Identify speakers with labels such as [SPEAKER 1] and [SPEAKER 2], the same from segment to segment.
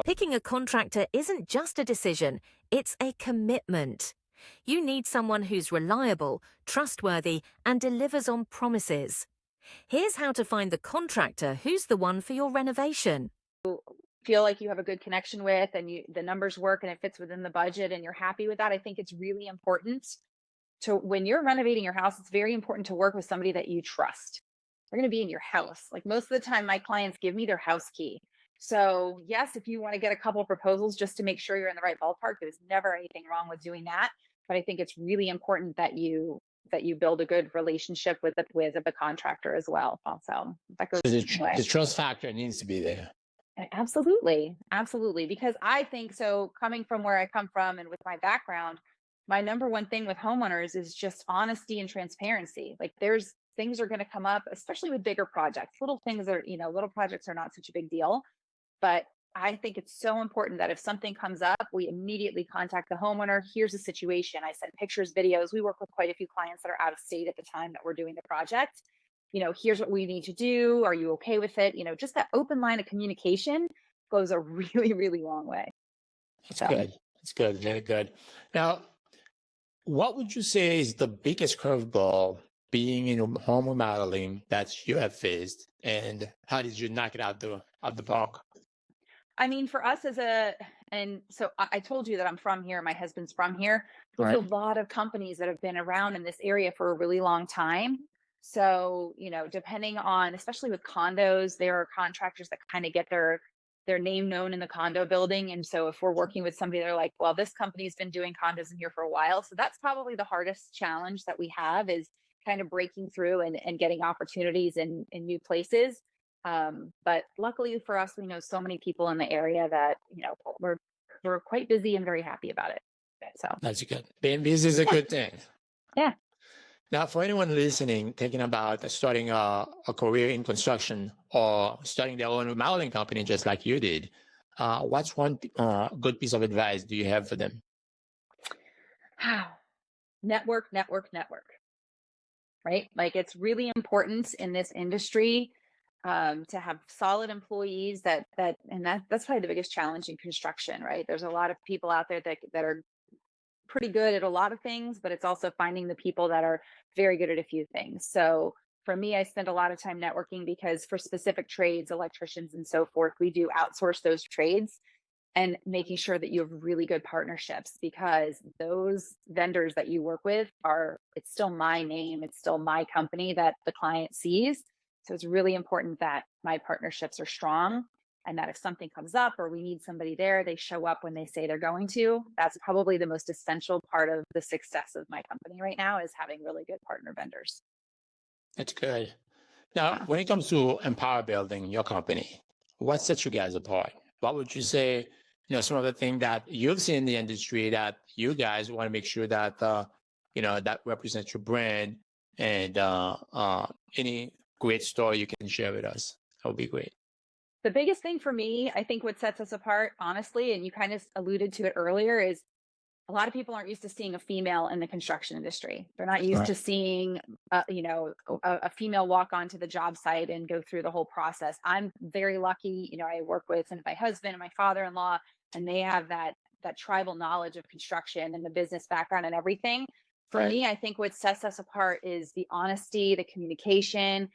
[SPEAKER 1] Picking a contractor isn't just a decision, it's a commitment. You need someone who's reliable, trustworthy, and delivers on promises. Here's how to find the contractor who's the one for your renovation.
[SPEAKER 2] Feel like you have a good connection with and the numbers work and it fits within the budget and you're happy with that. I think it's really important to, when you're renovating your house, it's very important to work with somebody that you trust. They're going to be in your house. Like most of the time my clients give me their house key. So yes, if you want to get a couple proposals just to make sure you're in the right ballpark, there's never anything wrong with doing that. But I think it's really important that you build a good relationship with the contractor as well. Also, that goes
[SPEAKER 3] So
[SPEAKER 2] a long way.
[SPEAKER 3] the trust factor needs to be there.
[SPEAKER 2] Absolutely. Absolutely. Because I think so, coming from where I come from and with my background, my number one thing with homeowners is just honesty and transparency. Like there's things are going to come up, especially with bigger projects. Little things are, little projects are not such a big deal. But I think it's so important that if something comes up, we immediately contact the homeowner. Here's the situation. I send pictures, videos. We work with quite a few clients that are out of state at the time that we're doing the project. Here's what we need to do. Are you okay with it? Just that open line of communication goes a really, really long way.
[SPEAKER 3] That's
[SPEAKER 2] So,
[SPEAKER 3] good. That's good. Very good. Now, what would you say is the biggest curveball being in home remodeling that you have faced, and how did you knock it out the park?
[SPEAKER 2] I mean, for us and so I told you that I'm from here. My husband's from here. There's a
[SPEAKER 3] Right.
[SPEAKER 2] lot of companies that have been around in this area for a really long time. So, depending on, especially with condos, there are contractors that kind of get their name known in the condo building. And so if we're working with somebody, they're like, well, this company's been doing condos in here for a while. So that's probably the hardest challenge that we have is kind of breaking through and getting opportunities in new places. But luckily for us, we know so many people in the area that, we're quite busy and very happy about it. So
[SPEAKER 3] That's good. Being busy is a
[SPEAKER 2] yeah,
[SPEAKER 3] good thing.
[SPEAKER 2] yeah.
[SPEAKER 3] Now, for anyone listening, thinking about starting a career in construction or starting their own remodeling company, just like you did, what's one good piece of advice do you have for them?
[SPEAKER 2] Network, network, network, right? Like it's really important in this industry to have solid employees that's probably the biggest challenge in construction, right? There's a lot of people out there that are pretty good at a lot of things, but it's also finding the people that are very good at a few things. So for me, I spend a lot of time networking because for specific trades, electricians and so forth, we do outsource those trades and making sure that you have really good partnerships because those vendors that you work with it's still my name, it's still my company that the client sees. So it's really important that my partnerships are strong and that if something comes up or we need somebody there, they show up when they say they're going to. That's probably the most essential part of the success of my company right now is having really good partner vendors.
[SPEAKER 3] That's good. Now,
[SPEAKER 2] Yeah.
[SPEAKER 3] when it comes to Empower Building, your company, what sets you guys apart? What would you say, some of the things that you've seen in the industry that you guys want to make sure that, that represents your brand and any great story you can share with us? That would be great.
[SPEAKER 2] The biggest thing for me, I think what sets us apart, honestly, and you kind of alluded to it earlier, is a lot of people aren't used to seeing a female in the construction industry. They're not used
[SPEAKER 3] Right.
[SPEAKER 2] to seeing, a female walk onto the job site and go through the whole process. I'm very lucky. I work with my husband and my father-in-law, and they have that tribal knowledge of construction and the business background and everything. For
[SPEAKER 3] Right.
[SPEAKER 2] me, I think what sets us apart is the honesty, the communication.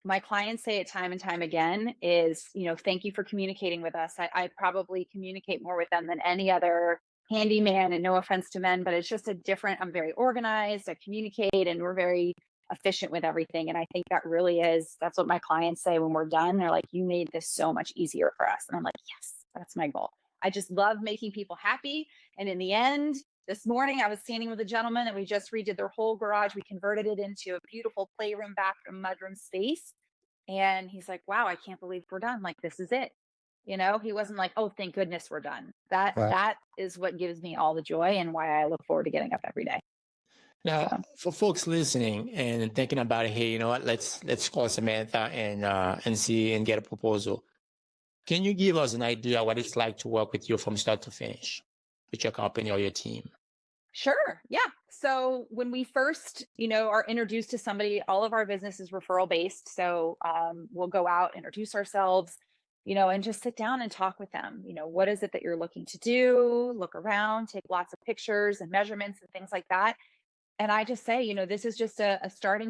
[SPEAKER 2] My clients say it time and time again is, thank you for communicating with us. I probably communicate more with them than any other handyman, and no offense to men, but it's just I'm very organized, I communicate, and we're very efficient with everything. And I think that's what my clients say when we're done. They're like, you made this so much easier for us. And I'm like, yes, that's my goal. I just love making people happy. And in the end, this morning, I was standing with a gentleman and we just redid their whole garage. We converted it into a beautiful playroom, bathroom, mudroom space. And he's like, wow, I can't believe we're done. Like, this is it. He wasn't like, oh, thank goodness we're done. That
[SPEAKER 3] Right.
[SPEAKER 2] that is what gives me all the joy and why I look forward to getting up every day.
[SPEAKER 3] Now,
[SPEAKER 2] So
[SPEAKER 3] for folks listening and thinking about it, hey, you know what? Let's call Samantha and see and get a proposal. Can you give us an idea what it's like to work with you from start to finish with your company or your team?
[SPEAKER 2] sure. Yeah. So when we first, are introduced to somebody, all of our business is referral based. So we'll go out, introduce ourselves, and just sit down and talk with them. What is it that you're looking to do? Look around, take lots of pictures and measurements and things like that. And I just say, this is just a starting